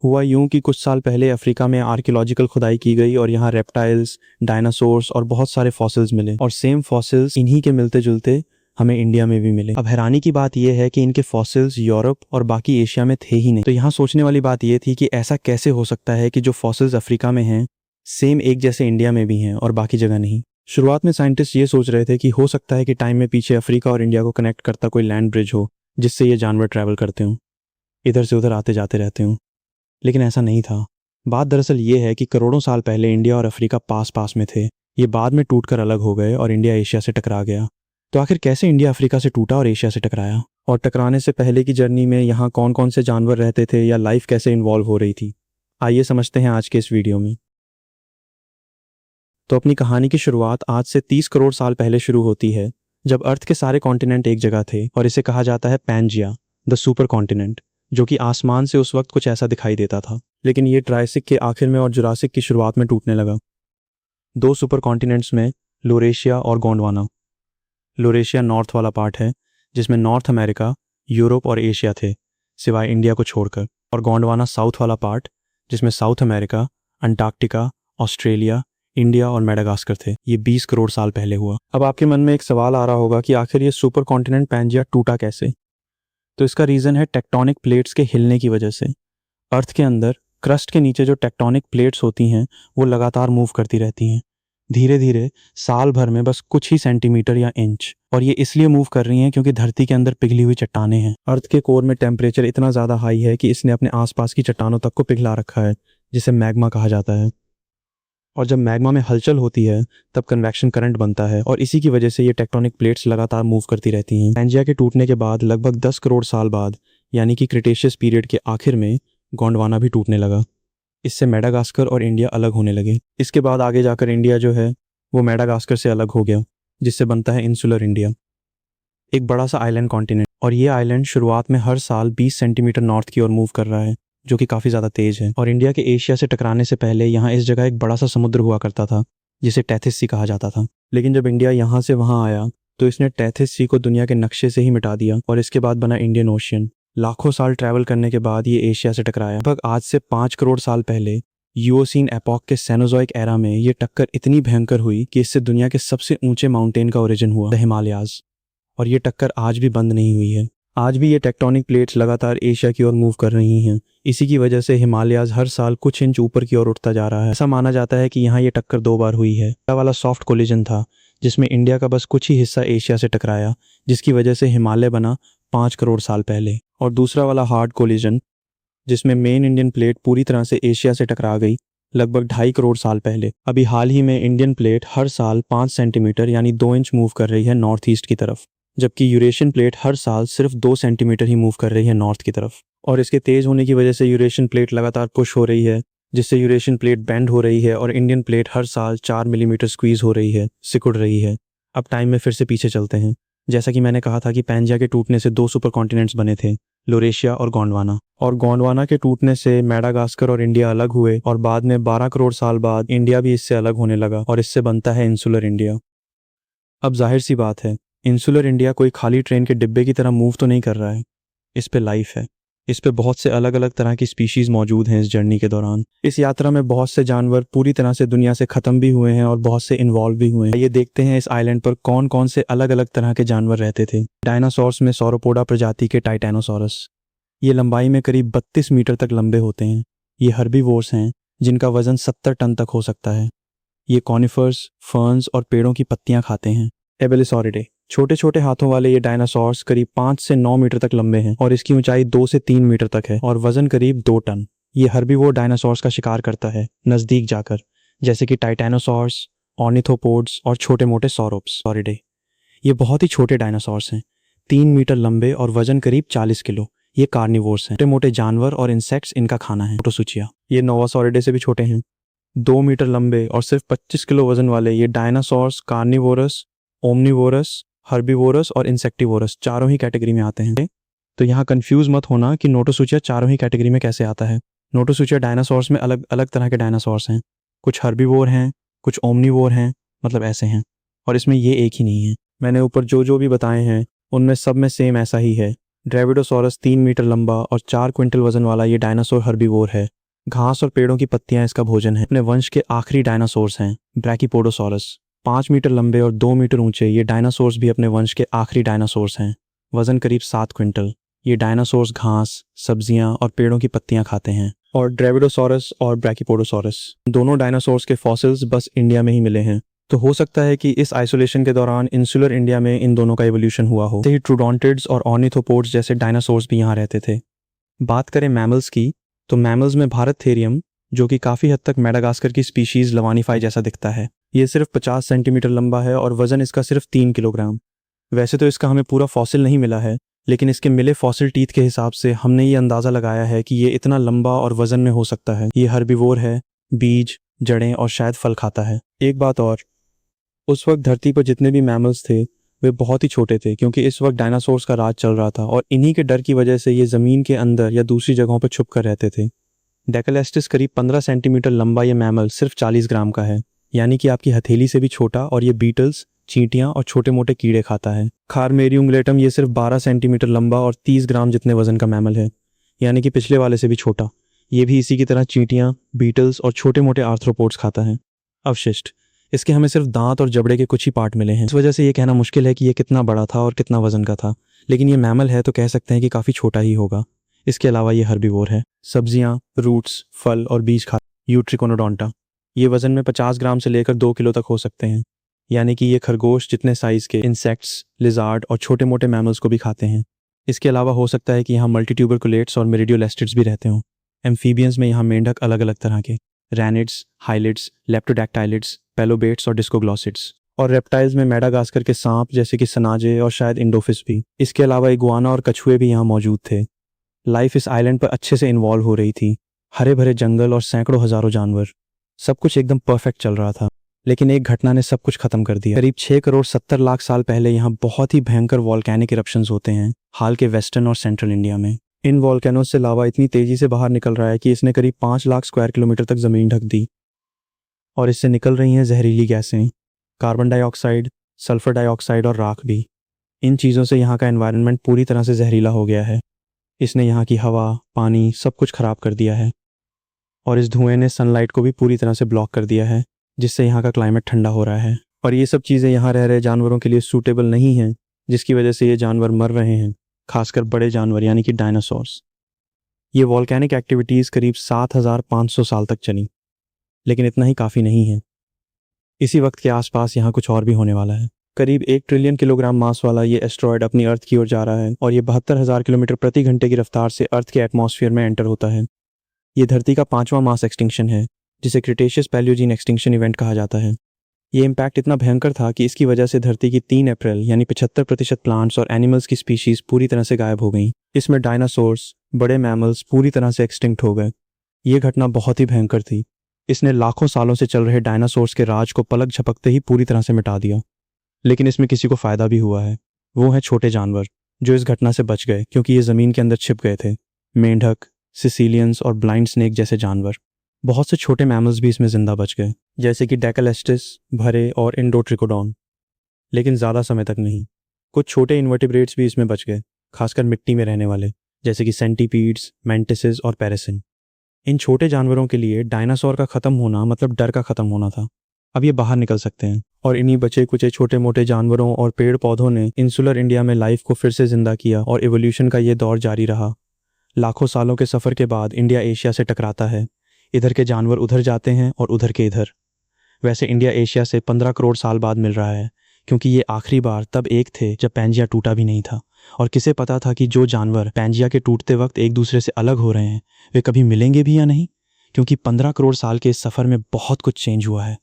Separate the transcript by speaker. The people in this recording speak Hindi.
Speaker 1: हुआ यूं कि कुछ साल पहले अफ्रीका में आर्कियोलॉजिकल खुदाई की गई और यहाँ रेप्टाइल्स, डायनासोर्स और बहुत सारे फॉसिल्स मिले और सेम फॉसिल्स इन्हीं के मिलते जुलते हमें इंडिया में भी मिले। अब हैरानी की बात यह है कि इनके फॉसिल्स यूरोप और बाकी एशिया में थे ही नहीं। तो यहाँ सोचने वाली बात यह थी कि ऐसा कैसे हो सकता है कि जो फॉसिल्स अफ्रीका में हैं सेम एक जैसे इंडिया में भी हैं और बाकी जगह नहीं। शुरुआत में साइंटिस्ट ये सोच रहे थे कि हो सकता है कि टाइम में पीछे अफ्रीका और इंडिया को कनेक्ट करता कोई लैंड ब्रिज हो जिससे ये जानवर ट्रैवल करते हों, इधर से उधर आते जाते रहते हों। लेकिन ऐसा नहीं था। बात दरअसल ये है कि करोड़ों साल पहले इंडिया और अफ्रीका पास पास में थे। ये बाद में टूटकर अलग हो गए और इंडिया एशिया से टकरा गया। तो आखिर कैसे इंडिया अफ्रीका से टूटा और एशिया से टकराया, और टकराने से पहले की जर्नी में यहाँ कौन कौन से जानवर रहते थे या लाइफ कैसे इन्वॉल्व हो रही थी, आइए समझते हैं आज के इस वीडियो में। तो अपनी कहानी की शुरुआत आज से 30 करोड़ साल पहले शुरू होती है, जब अर्थ के सारे कॉन्टिनेंट एक जगह थे और इसे कहा जाता है पैंजिया, द सुपर कॉन्टिनेंट, जो कि आसमान से उस वक्त कुछ ऐसा दिखाई देता था। लेकिन ये ट्राइसिक के आखिर में और जुरासिक की शुरुआत में टूटने लगा। दो सुपर कॉन्टिनेंट्स में लोरेशिया और गोंडवाना। लोरेशिया नॉर्थ वाला पार्ट है जिसमें नॉर्थ अमेरिका, यूरोप और एशिया थे सिवाय इंडिया को छोड़कर, और गोंडवाना साउथ वाला पार्ट जिसमें south America, Antarctica, Australia, India और मेडागास्कर थे। ये 20 करोड़ साल पहले हुआ। अब आपके मन में एक सवाल आ रहा होगा कि आखिर ये सुपर कॉन्टिनेंट पैंजिया टूटा कैसे। तो इसका रीज़न है टेक्टोनिक प्लेट्स के हिलने की वजह से। अर्थ के अंदर क्रस्ट के नीचे जो टेक्टोनिक प्लेट्स होती हैं वो लगातार मूव करती रहती हैं, धीरे धीरे, साल भर में बस कुछ ही सेंटीमीटर या इंच। और ये इसलिए मूव कर रही हैं क्योंकि धरती के अंदर पिघली हुई चट्टानें हैं। अर्थ के कोर में टेम्परेचर इतना ज़्यादा हाई है कि इसने अपने आसपास की चट्टानों तक को पिघला रखा है, जिसे मैग्मा कहा जाता है। और जब मैग्मा में हलचल होती है तब कन्वेक्शन करंट बनता है और इसी की वजह से ये टेक्टोनिक प्लेट्स लगातार मूव करती रहती हैं। पैंजिया के टूटने के बाद लगभग 10 करोड़ साल बाद, यानी कि क्रिटेशियस पीरियड के आखिर में, गोंडवाना भी टूटने लगा। इससे मेडागास्कर और इंडिया अलग होने लगे। इसके बाद आगे जाकर इंडिया जो है वो मेडागास्कर से अलग हो गया, जिससे बनता है इंसुलर इंडिया, एक बड़ा सा आइलैंड कॉन्टिनेंट। और ये आइलैंड शुरुआत में हर साल 20 सेंटीमीटर नॉर्थ की ओर मूव कर रहा है, जो कि काफ़ी ज़्यादा तेज है। और इंडिया के एशिया से टकराने से पहले यहाँ इस जगह एक बड़ा सा समुद्र हुआ करता था जिसे टेथिस सी कहा जाता था। लेकिन जब इंडिया यहाँ से वहाँ आया तो इसने टेथिस सी को दुनिया के नक्शे से ही मिटा दिया और इसके बाद बना इंडियन ओशियन। लाखों साल ट्रैवल करने के बाद ये एशिया से टकराया। लगभग आज से 5 करोड़ साल पहले यूओसीन एपॉक के सेनोजोइक एरा में ये टक्कर इतनी भयंकर हुई कि इससे दुनिया के सबसे ऊंचे माउंटेन का ओरिजिन हुआ, द हिमालयाज। और ये टक्कर आज भी बंद नहीं हुई है। आज भी ये टेक्टोनिक प्लेट्स लगातार एशिया की ओर मूव कर रही हैं। इसी की वजह से हिमालयाज हर साल कुछ इंच ऊपर की ओर उठता जा रहा है। ऐसा माना जाता है कि यहाँ ये टक्कर 2 बार हुई है। पहला वाला सॉफ्ट कोलिजन था जिसमें इंडिया का बस कुछ ही हिस्सा एशिया से टकराया, जिसकी वजह से हिमालय बना 5 करोड़ साल पहले। और दूसरा वाला हार्ड कोलिजन जिसमें मेन इंडियन प्लेट पूरी तरह से एशिया से टकरा गई, लगभग 2.5 करोड़ साल पहले। अभी हाल ही में इंडियन प्लेट हर साल 5 सेंटीमीटर यानी 2 इंच मूव कर रही है नॉर्थ ईस्ट की तरफ, जबकि यूरेशियन प्लेट हर साल सिर्फ 2 सेंटीमीटर ही मूव कर रही है नॉर्थ की तरफ। और इसके तेज होने की वजह से यूरेशियन प्लेट लगातार पुश हो रही है, जिससे यूरेशियन प्लेट बेंड हो रही है और इंडियन प्लेट हर साल 4 मिलीमीटर स्क्वीज हो रही है, सिकुड़ रही है। अब टाइम में फिर से पीछे चलते हैं। जैसा कि मैंने कहा था कि पैंजिया के टूटने से 2 सुपर कॉन्टिनेंट्स बने थे, लोरेशिया और गोंडवाना। और गोंडवाना के टूटने से मेडागास्कर और इंडिया अलग हुए और बाद में 12 करोड़ साल बाद इंडिया भी इससे अलग होने लगा और इससे बनता है इंसुलर इंडिया। अब जाहिर सी बात है, इंसुलर इंडिया कोई खाली ट्रेन के डिब्बे की तरह मूव तो नहीं कर रहा है। इस पे लाइफ है। इस पे बहुत से अलग अलग तरह की स्पीशीज मौजूद हैं इस जर्नी के दौरान। इस यात्रा में बहुत से जानवर पूरी तरह से दुनिया से खत्म भी हुए हैं और बहुत से इन्वॉल्व भी हुए हैं। ये देखते हैं इस आइलैंड पर कौन कौन से अलग अलग तरह के जानवर रहते थे। डायनासोर्स में सौरोपोडा प्रजाति के टाइटेनोसॉरस, ये लंबाई में करीब 32 मीटर तक लंबे होते हैं। ये हर्बीवोर्स हैं जिनका वजन 70 टन तक हो सकता है। ये कॉनिफर्स, फर्न्स और पेड़ों की पत्तियां खाते हैं। एबेलिसॉरिडे, छोटे छोटे हाथों वाले ये डायनासोर्स करीब 5 से 9 मीटर तक लंबे हैं और इसकी ऊंचाई 2 से 3 मीटर तक है और वजन करीब 2 टन। ये हर्बीवोर डायनासोर्स का शिकार करता है नजदीक जाकर, जैसे कि टाइटेनोसॉर्स, ऑर्निथोपोड्स और छोटे मोटे सॉरोप्स। ये बहुत ही छोटे डायनासोर्स हैं, 3 मीटर लंबे और वजन करीब 40 किलो। ये कार्निवोर्स हैं, छोटे मोटे जानवर और इंसेक्ट्स इनका खाना है। नोटोसुचिया, ये नोवासॉरिडे से भी छोटे हैं, 2 मीटर लंबे और सिर्फ 25 किलो वजन वाले ये डायनासोर्स कार्निवोरस, ओमनिवोरस, हर्बीवोरस और इंसेक्टिवोरस चारों ही कैटेगरी में आते हैं। तो यहाँ कंफ्यूज मत होना कि नोटोसुचिया चारों ही कैटेगरी में कैसे आता है। नोटोसुचिया डायनासोर्स में अलग अलग तरह के डायनासोर्स हैं, कुछ हर्बीवोर हैं, कुछ ओमनिवोर हैं, मतलब ऐसे हैं। और इसमें ये एक ही नहीं है। मैंने ऊपर जो जो भी बताए हैं उनमें सब में सेम ऐसा ही है। ड्रेविडोसॉरस 3 मीटर लंबा और 4 क्विंटल वजन वाला ये डायनासोर हर्बीवोर है। घास और पेड़ों की पत्तियां इसका भोजन है। अपने वंश के आखिरी डायनासोर्स हैं ब्रैकीपोडोसॉरस। 5 मीटर लंबे और 2 मीटर ऊंचे ये डायनासोर्स भी अपने वंश के आखिरी डायनासोर्स हैं। वजन करीब 7 क्विंटल। ये डायनासोर्स घास, सब्जियां और पेड़ों की पत्तियां खाते हैं। और ड्रेविडोसॉरस और ब्रैकीपोडोसॉरस दोनों डायनासोर्स के फॉसिल्स बस इंडिया में ही मिले हैं। तो हो सकता है कि इस आइसोलेशन के दौरान इंसुलर इंडिया में इन दोनों का इवोल्यूशन हुआ हो। ही ट्रूडोंटिड्स और ऑर्निथोपोड्स जैसे डायनासोर्स भी यहाँ रहते थे। बात करें मैमल्स की, तो मैमल्स में भारत थेरियम, जो कि काफ़ी हद तक मेडागास्कर की स्पीशीज़ लवानिफाई जैसा दिखता है। ये सिर्फ 50 सेंटीमीटर लंबा है और वजन इसका सिर्फ 3 किलोग्राम। वैसे तो इसका हमें पूरा फॉसिल नहीं मिला है, लेकिन इसके मिले फॉसिल टीथ के हिसाब से हमने ये अंदाज़ा लगाया है कि ये इतना लंबा और वजन में हो सकता है। ये हर्बीवोर है, बीज, जड़ें और शायद फल खाता है। एक बात और, उस वक्त धरती पर जितने भी मैमल्स थे वे बहुत ही छोटे थे, क्योंकि इस वक्त डायनासोर्स का राज चल रहा था और इन्हीं के डर की वजह से ये ज़मीन के अंदर या दूसरी जगहों पर छुप कर रहते थे। डेकालेस्टिस करीब 15 सेंटीमीटर लंबा ये मैमल सिर्फ 40 ग्राम का है, यानी कि आपकी हथेली से भी छोटा, और ये बीटल्स, चींटियां और छोटे मोटे कीड़े खाता है। खारमेरियुंगुलेटम ये सिर्फ 12 सेंटीमीटर लंबा और 30 ग्राम जितने वजन का मैमल है, यानी कि पिछले वाले से भी छोटा। ये भी इसी की तरह चींटियां, बीटल्स और छोटे मोटे आर्थ्रोपोड्स खाता है। अवशिष्ट, इसके हमें सिर्फ दांत और जबड़े के कुछ ही पार्ट मिले हैं। इस वजह से ये कहना मुश्किल है कि ये कितना बड़ा था और कितना वजन का था, लेकिन ये मैमल है तो कह सकते हैं कि काफ़ी छोटा ही होगा। इसके अलावा ये हर्बीवोर है। सब्जियां, रूट्स, फल और बीज खा। यूट्रिकोनोडोंटा, ये वजन में 50 ग्राम से लेकर 2 किलो तक हो सकते हैं, यानी कि ये खरगोश जितने साइज़ के इंसेक्ट्स, लिजार्ड और छोटे मोटे मैमल्स को भी खाते हैं। इसके अलावा हो सकता है कि यहाँ मल्टीट्यूबरकुलेट्स और मेरिडियोलेस्टिड्स भी रहते हों। एम्फीबियंस में यहाँ मेंढक अलग अलग तरह के, रैनिड्स, हाइलिड्स, लेप्टोडैक्टाइलिड्स, पेलोबेट्स और डिस्कोग्लॉसिड्स। और रेप्टाइल्स में मेडागास्कर के सांप जैसे कि सनाजे और शायद इंडोफिस भी। इसके अलावा इगुआना और कछुए भी यहाँ मौजूद थे। लाइफ इस आइलैंड पर अच्छे से इन्वॉल्व हो रही थी। हरे भरे जंगल और सैकड़ों हजारों जानवर, सब कुछ एकदम परफेक्ट चल रहा था। लेकिन एक घटना ने सब कुछ खत्म कर दिया। करीब 6 करोड़ 70 लाख साल पहले यहाँ बहुत ही भयंकर वॉल्केनिक इरप्शंस होते हैं हाल के वेस्टर्न और सेंट्रल इंडिया में। इन वॉल्केनोस से लावा इतनी तेजी से बाहर निकल रहा है कि इसने करीब 5 लाख स्क्वायर किलोमीटर तक जमीन ढक दी। और इससे निकल रही हैं जहरीली गैसें, कार्बन डाइऑक्साइड, सल्फर डाइऑक्साइड और राख भी। इन चीज़ों से यहाँ का एनवायरनमेंट पूरी तरह से जहरीला हो गया है। इसने यहाँ की हवा, पानी सब कुछ ख़राब कर दिया है। और इस धुएं ने सनलाइट को भी पूरी तरह से ब्लॉक कर दिया है, जिससे यहाँ का क्लाइमेट ठंडा हो रहा है। और ये सब चीज़ें यहाँ रह रहे जानवरों के लिए सूटेबल नहीं हैं, जिसकी वजह से ये जानवर मर रहे हैं, खासकर बड़े जानवर यानी कि डायनासोर्स। ये वॉल्केनिक एक्टिविटीज़ करीब 7500 साल तक चली, लेकिन इतना ही काफ़ी नहीं है। इसी वक्त के आसपास यहाँ कुछ और भी होने वाला है। करीब 1 ट्रिलियन किलोग्राम मास वाला ये एस्ट्रॉयड अपनी अर्थ की ओर जा रहा है और ये 72,000 किलोमीटर प्रति घंटे की रफ्तार से अर्थ के एटमॉस्फेयर में एंटर होता है। ये धरती का 5वां मास एक्सटिंक्शन है, जिसे क्रिटेशियस पैलियोजीन एक्सटिंक्शन इवेंट कहा जाता है। ये इम्पैक्ट इतना भयंकर था कि इसकी वजह से धरती की 3 अप्रैल यानी 75% प्लांट्स और एनिमल्स की स्पीशीज़ पूरी तरह से गायब हो गई। इसमें डायनासोर्स, बड़े मैमल्स पूरी तरह से एक्सटिंक्ट हो गए। ये घटना बहुत ही भयंकर थी। इसने लाखों सालों से चल रहे डायनासोर्स के राज को पलक झपकते ही पूरी तरह से मिटा दिया। लेकिन इसमें किसी को फ़ायदा भी हुआ है। वो हैं छोटे जानवर, जो इस घटना से बच गए क्योंकि ये ज़मीन के अंदर छिप गए थे। मेंढक, सिसिलियंस और ब्लाइंड स्नेक जैसे जानवर। बहुत से छोटे मैमल्स भी इसमें ज़िंदा बच गए, जैसे कि डेकालेस्टिस, भरे और इंडोट्रिकोडॉन, लेकिन ज़्यादा समय तक नहीं। कुछ छोटे इन्वर्टिब्रेट्स भी इसमें बच गए, खासकर मिट्टी में रहने वाले, जैसे कि सेंटीपीड्स, मैंटिसेस और पैरासिन। इन छोटे जानवरों के लिए डायनासोर का ख़त्म होना मतलब डर का ख़त्म होना था। अब ये बाहर निकल सकते हैं और इन्हीं बचे कुचे छोटे मोटे जानवरों और पेड़ पौधों ने इंसुलर इंडिया में लाइफ को फिर से ज़िंदा किया और इवोल्यूशन का ये दौर जारी रहा। लाखों सालों के सफ़र के बाद इंडिया एशिया से टकराता है। इधर के जानवर उधर जाते हैं और उधर के इधर। वैसे इंडिया एशिया से 15 करोड़ साल बाद मिल रहा है, क्योंकि ये आखिरी बार तब एक थे जब पैंजिया टूटा भी नहीं था। और किसे पता था कि जो जानवर पैंजिया के टूटते वक्त एक दूसरे से अलग हो रहे हैं वे कभी मिलेंगे भी या नहीं, क्योंकि 15 करोड़ साल के इस सफ़र में बहुत कुछ चेंज हुआ है।